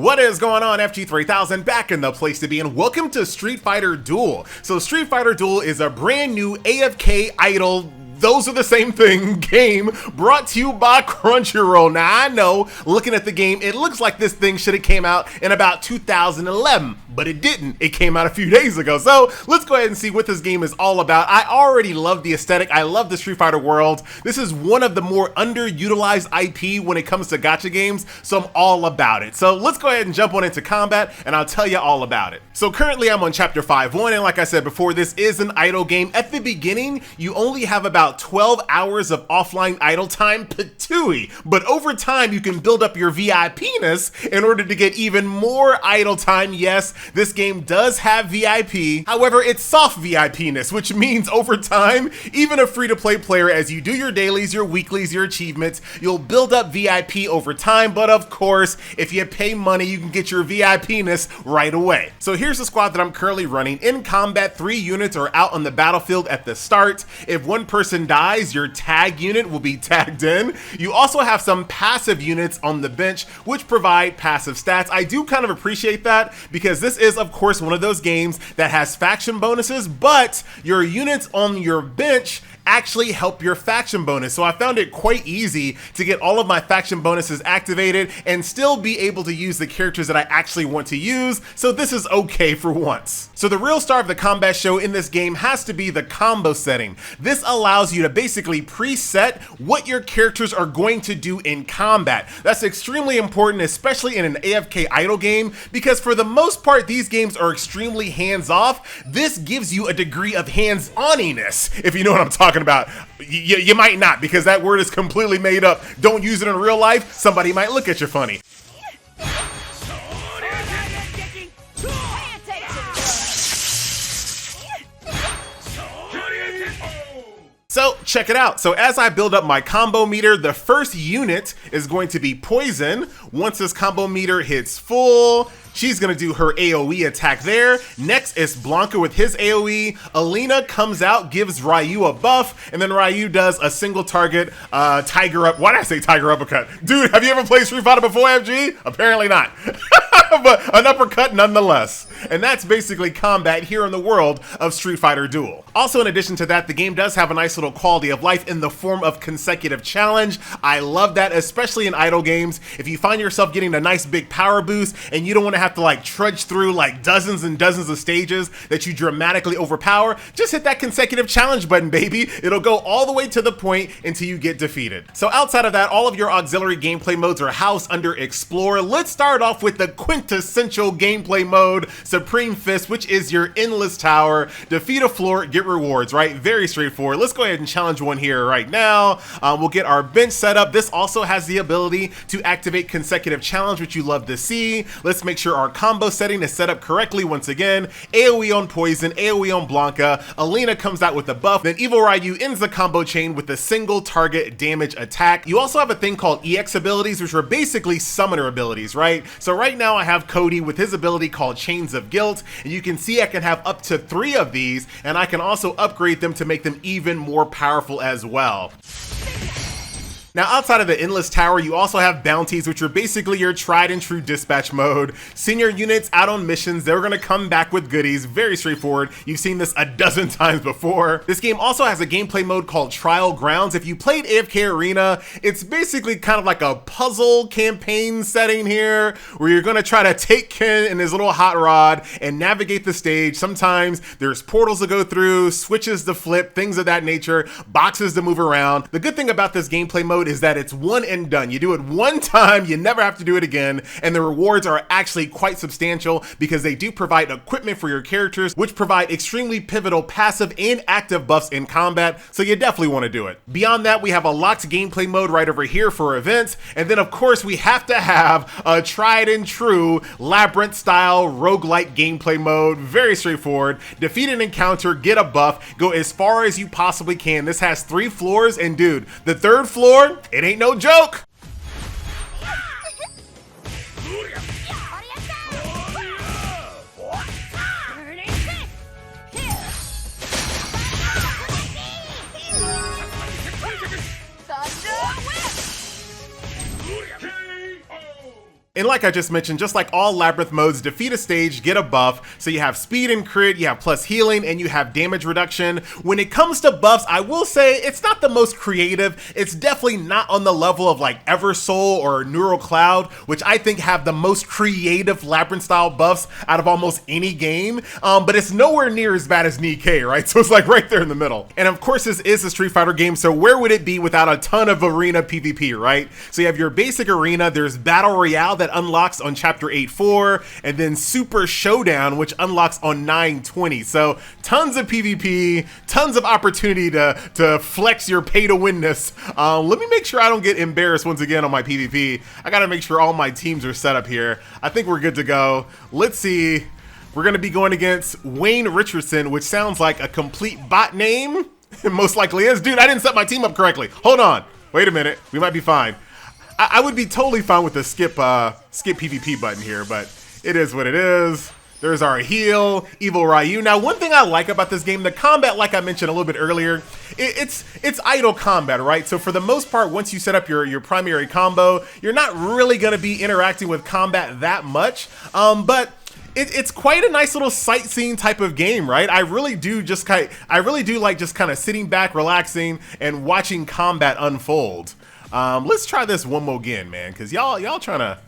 What is going on, FG3000? Back in the place to be, and welcome to Street Fighter Duel. So Street Fighter Duel is a brand new AFK idle, those are the same thing game brought to you by Crunchyroll. Now I know, looking at the game, it looks like this thing should have came out in about 2011, but it didn't. It came out a few days ago. So let's go ahead and see what this game is all about. I already love the aesthetic. I love the Street Fighter world. This is one of the more underutilized IP when it comes to gacha games, so I'm all about it. So let's go ahead and jump on into combat, and I'll tell you all about it. So currently I'm on Chapter 5-1, and like I said before, this is an idle game. At the beginning, you only have about 12 hours of offline idle time, patooey. But over time, you can build up your VIP-ness in order to get even more idle time. Yes, this game does have VIP. However, it's soft VIP-ness, which means over time, even a free-to-play player, as you do your dailies, your weeklies, your achievements, you'll build up VIP over time. But of course, if you pay money, you can get your VIP-ness right away. So here's the squad that I'm currently running. In combat, 3 units are out on the battlefield at the start. If one person dies, your tag unit will be tagged in. You also have some passive units on the bench which provide passive stats. I do kind of appreciate that because this is of course one of those games that has faction bonuses, but your units on your bench actually help your faction bonus. So I found it quite easy to get all of my faction bonuses activated and still be able to use the characters that I actually want to use. So this is okay for once. So the real star of the combat show in this game has to be the combo setting. This allows you to basically preset what your characters are going to do in combat. That's extremely important, especially in an AFK idle game, because for the most part, these games are extremely hands-off. This gives you a degree of hands-oniness, if you know what I'm talking about. You might not, because that word is completely made up. Don't use it in real life. Somebody might look at you funny. So check it out. So as I build up my combo meter, the first unit is going to be Poison. Once this combo meter hits full, she's gonna do her AoE attack there. Next is Blanca with his AoE. Alina comes out, gives Ryu a buff, and then Ryu does a single target tiger up. Why did I say tiger uppercut? Dude, have you ever played Street Fighter before, FG? Apparently not. But an uppercut nonetheless. And that's basically combat here in the world of Street Fighter Duel. Also, in addition to that, the game does have a nice little quality of life in the form of consecutive challenge. I love that, especially in idle games. If you find yourself getting a nice big power boost and you don't want to have to like trudge through like dozens and dozens of stages that you dramatically overpower, just hit that consecutive challenge button, baby. It'll go all the way to the point until you get defeated. So outside of that, all of your auxiliary gameplay modes are housed under Explore. Let's start off with the quintessential gameplay mode, Supreme Fist, which is your endless tower. Defeat a floor, get rewards, right? Very straightforward. Let's go ahead and challenge one here right now. We'll get our bench set up. This also has the ability to activate consecutive challenge, which you love to see. Let's make sure our combo setting is set up correctly once again. AoE on Poison, AoE on Blanca. Alina comes out with a buff. Then Evil Ryu ends the combo chain with a single target damage attack. You also have a thing called EX abilities, which are basically summoner abilities, right? So right now I have Cody with his ability called Chains of Guilt, and you can see I can have up to 3 of these, and I can also upgrade them to make them even more powerful as well. Now, outside of the Endless Tower, you also have bounties, which are basically your tried and true dispatch mode. Senior units out on missions, they're gonna come back with goodies. Very straightforward. You've seen this a dozen times before. This game also has a gameplay mode called Trial Grounds. If you played AFK Arena, it's basically kind of like a puzzle campaign setting here, where you're gonna try to take Ken and his little hot rod and navigate the stage. Sometimes there's portals to go through, switches to flip, things of that nature, boxes to move around. The good thing about this gameplay mode is that it's one and done. You do it one time, you never have to do it again, and the rewards are actually quite substantial because they do provide equipment for your characters, which provide extremely pivotal passive and active buffs in combat, so you definitely want to do it. Beyond that, we have a locked gameplay mode right over here for events, and then of course we have to have a tried and true labyrinth style roguelike gameplay mode. Very straightforward. Defeat an encounter, get a buff, go as far as you possibly can. This has 3 floors, and dude, the 3rd floor, it ain't no joke. And like I just mentioned, just like all Labyrinth modes, defeat a stage, get a buff. So you have speed and crit, you have plus healing, and you have damage reduction. When it comes to buffs, I will say it's not the most creative. It's definitely not on the level of like Eversoul or Neural Cloud, which I think have the most creative Labyrinth style buffs out of almost any game. But it's nowhere near as bad as Nikkei, right? So it's like right there in the middle. And of course, this is a Street Fighter game, so where would it be without a ton of arena PvP, right? So you have your basic arena, there's Battle Royale that unlocks on Chapter 8.4, and then Super Showdown, which unlocks on 9.20. So tons of PvP, tons of opportunity to flex your pay-to-winness. Let me make sure I don't get embarrassed once again on my PvP. I gotta make sure all my teams are set up here. I think we're good to go. Let's see. We're gonna be going against Wayne Richardson, which sounds like a complete bot name. It most likely is. Dude, I didn't set my team up correctly. Hold on. Wait a minute. We might be fine. I would be totally fine with the skip PvP button here, but it is what it is. There's our heal, Evil Ryu. Now, one thing I like about this game, the combat, like I mentioned a little bit earlier, it's idle combat, right? So for the most part, once you set up your primary combo, you're not really gonna be interacting with combat that much, but it's quite a nice little sightseeing type of game, right? I really do like just kind of sitting back, relaxing, and watching combat unfold. Let's try this one more again, man, because y'all trying to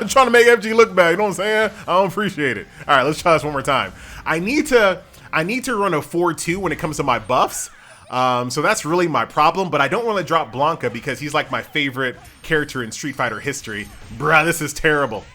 trying to make FG look bad. You know what I'm saying? I don't appreciate it. All right, let's try this one more time. I need to run a 4-2 when it comes to my buffs. So that's really my problem, but I don't want to drop Blanca because he's like my favorite character in Street Fighter history. Bruh, this is terrible.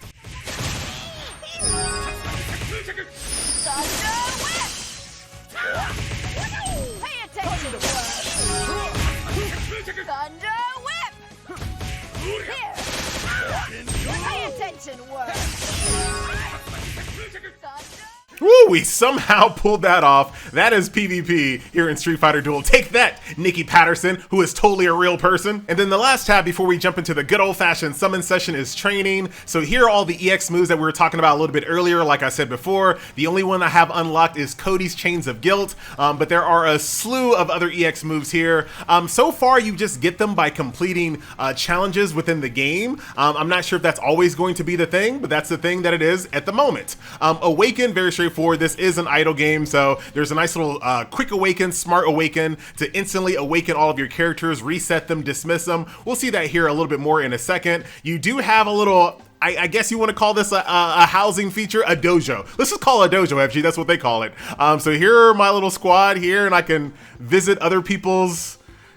Woo, we somehow pulled that off. That is PvP here in Street Fighter Duel. Take that, Nikki Patterson, who is totally a real person. And then the last tab before we jump into the good old-fashioned summon session is training. So here are all the EX moves that we were talking about a little bit earlier. Like I said before, the only one I have unlocked is Cody's Chains of Guilt, but there are a slew of other EX moves here. So far, you just get them by completing challenges within the game. I'm not sure if that's always going to be the thing, but that's the thing that it is at the moment. Awaken, very straightforward. This is an idle game, so there's a nice little quick awaken, smart awaken to instantly awaken all of your characters, reset them, dismiss them. We'll see that here a little bit more in a second. You do have a little, I guess you want to call this a housing feature, a dojo. Let's just call it a dojo, FG, that's what they call it. So here are my little squad here, and I can visit other people's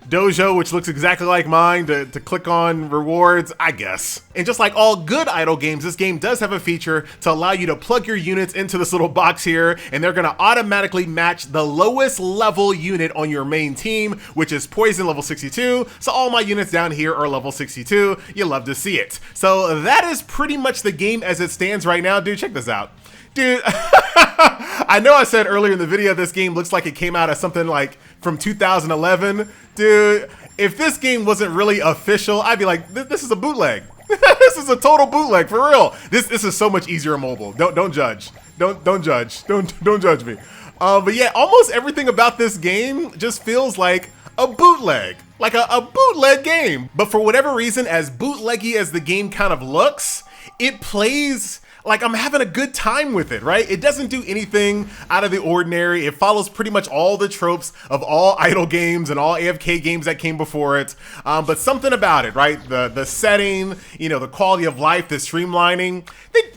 dojo, which looks exactly like mine, to click on rewards, I guess. And just like all good idle games, this game does have a feature to allow you to plug your units into this little box here, and they're gonna automatically match the lowest level unit on your main team, which is Poison level 62. So all my units down here are level 62. You love to see it. So that is pretty much the game as it stands right now. Dude, check this out. Dude, I know I said earlier in the video this game looks like it came out as something like from 2011. Dude, if this game wasn't really official, I'd be like, this is a bootleg. This is a total bootleg, for real. This is so much easier mobile. Don't judge. Don't judge. Don't judge me. But yeah, almost everything about this game just feels like a bootleg. Like a bootleg game. But for whatever reason, as bootleggy as the game kind of looks, it plays like I'm having a good time with it, right? It doesn't do anything out of the ordinary. It follows pretty much all the tropes of all idle games and all AFK games that came before it. But something about it, right? The setting, you know, the quality of life, the streamlining,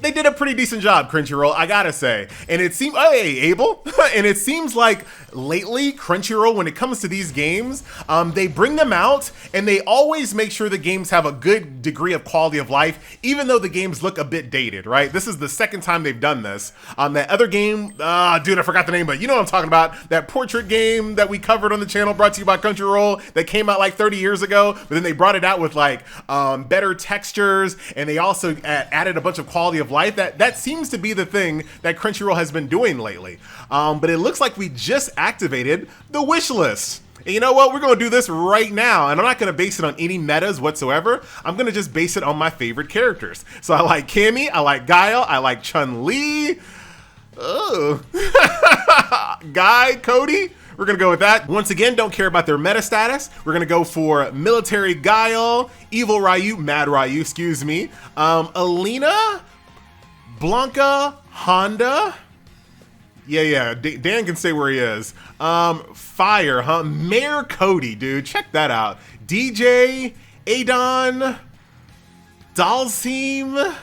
they did a pretty decent job, Crunchyroll, I gotta say. And it seems, hey, Abel, and it seems like lately, Crunchyroll, when it comes to these games, they bring them out and they always make sure the games have a good degree of quality of life, even though the games look a bit dated, right? This is the second time they've done this. That other game, dude, I forgot the name, but you know what I'm talking about. That portrait game that we covered on the channel, brought to you by Crunchyroll, that came out like 30 years ago, but then they brought it out with like better textures, and they also added a bunch of quality of life. That seems to be the thing that Crunchyroll has been doing lately. But it looks like we just activated the wish list. And you know what? We're going to do this right now, and I'm not going to base it on any metas whatsoever. I'm going to just base it on my favorite characters. So I like Cammy, I like Guile, I like Chun-Li, Guy, Cody, We're gonna go with that. Once again, don't care about their meta status. We're gonna go for military Guile, evil Ryu, mad Ryu, excuse me. Alina, Blanca, Honda. Yeah, Dan can say where he is. Fire, huh? Mayor Cody, dude, check that out. DJ, Adon, Dalseem.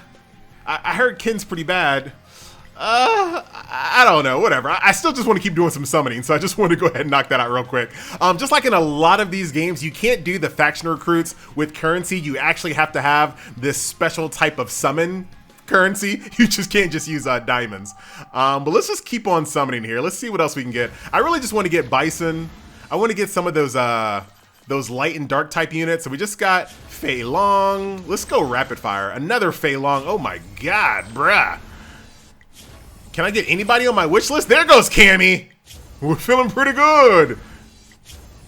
I heard Ken's pretty bad. I don't know, whatever. I still just want to keep doing some summoning, so I just wanted to go ahead and knock that out real quick. Just like in a lot of these games, you can't do the faction recruits with currency. You actually have to have this special type of summon currency. You just can't just use diamonds. But let's just keep on summoning here. Let's see what else we can get. I really just want to get Bison. I want to get some of those light and dark type units. So we just got Fei Long. Let's go rapid fire. Another Fei Long. Oh my god, bruh. Can I get anybody on my wish list? There goes Cammy. We're feeling pretty good.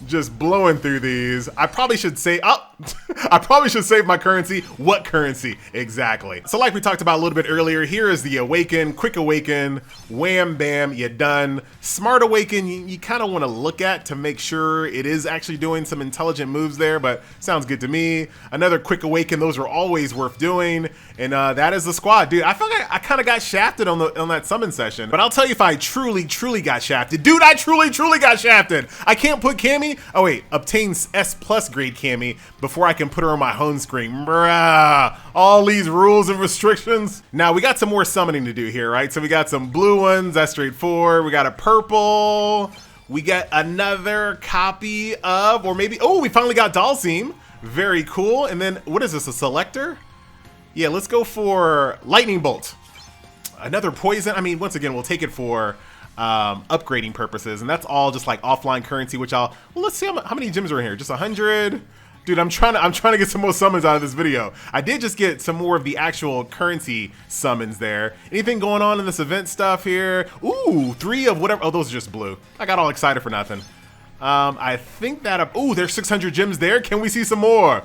Just blowing through these. I probably should say, I probably should save my currency. What currency? Exactly. So like we talked about a little bit earlier, here is the Awaken, Quick Awaken, wham, bam, you're done. Smart Awaken, you kind of want to look at to make sure it is actually doing some intelligent moves there, but sounds good to me. Another Quick Awaken, those are always worth doing. And that is the squad, dude. I feel like I kind of got shafted on that summon session, but I'll tell you if I truly got shafted. Dude, I truly got shafted. I can't put Cammy. Oh wait, obtain S+ grade Cammy before I can put her on my home screen. Bruh, all these rules and restrictions. Now we got some more summoning to do here, right? So we got some blue ones, that's straightforward. We got a purple. We got another copy of, or maybe, oh, we finally got Dalseem. Very cool. And then what is this, a selector? Yeah, let's go for Lightning Bolt. Another poison. I mean, once again, we'll take it for upgrading purposes, and that's all just like offline currency, which well, let's see how many gems are in here. Just 100. Dude, I'm trying to get some more summons out of this video. I did just get some more of the actual currency summons there. Anything going on in this event stuff here? Ooh, 3 of whatever. Oh, those are just blue. I got all excited for nothing. I think that ooh, there's 600 gems there. Can we see some more?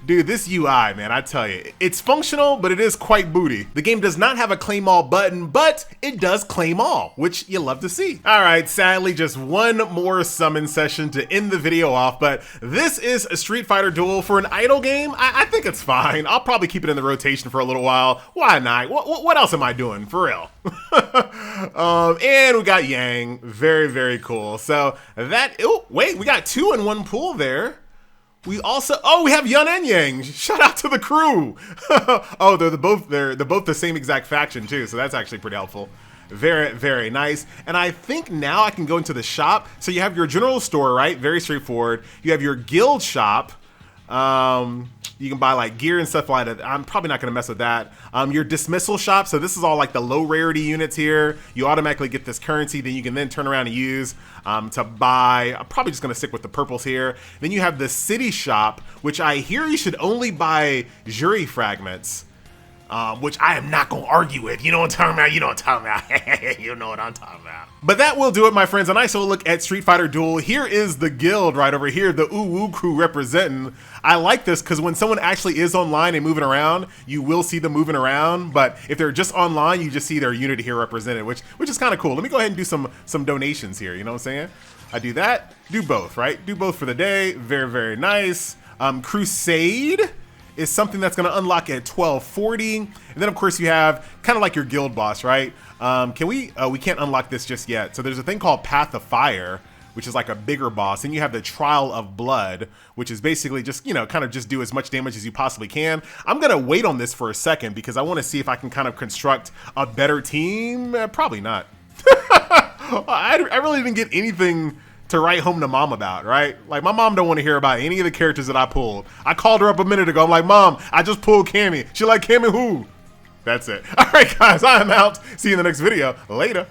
Dude, this UI, man, I tell you, it's functional, but it is quite booty. The game does not have a claim all button, but it does claim all, which you love to see. All right, sadly, just one more summon session to end the video off, but this is a Street Fighter Duel for an idle game. I think it's fine. I'll probably keep it in the rotation for a little while. Why not? What else am I doing, for real? And we got Yang, very cool. So that, oh, wait, we got 2 in one pool there. We also, oh, we have Yun and Yang. Shout out to the crew. Oh, they're both the same exact faction too, so that's actually pretty helpful. Very nice. And I think now I can go into the shop. So you have your general store, right? Very straightforward. You have your guild shop. You can buy like gear and stuff like that. I'm probably not gonna mess with that. Your dismissal shop, so this is all like the low rarity units here. You automatically get this currency, then you can then turn around and use to buy. I'm probably just gonna stick with the purples here. Then you have the city shop, which I hear you should only buy jury fragments. Which I am not gonna argue with. You know what I'm talking about? You know what I'm talking about. You know what I'm talking about. But that will do it, my friends. A nice little look at Street Fighter Duel. Here is the guild right over here, the Ooh crew representing. I like this because when someone actually is online and moving around, you will see them moving around. But if they're just online, you just see their unit here represented, which is kind of cool. Let me go ahead and do some donations here. You know what I'm saying? I do that, do both, right? Do both for the day. Very nice. Crusade is something that's going to unlock at 1240, and then of course you have kind of like your guild boss, right? We can't unlock this just yet. So there's a thing called Path of Fire, which is like a bigger boss, and you have the Trial of Blood, which is basically just, you know, kind of just do as much damage as you possibly can. I'm gonna wait on this for a second because I want to see if I can kind of construct a better team. Probably not. I really didn't get anything to write home to mom about, right? Like, my mom don't want to hear about any of the characters that I pulled. I called her up a minute ago. I'm like, Mom, I just pulled Cammy. She like, Cammy who? That's it. All right, guys, I'm out. See you in the next video. Later.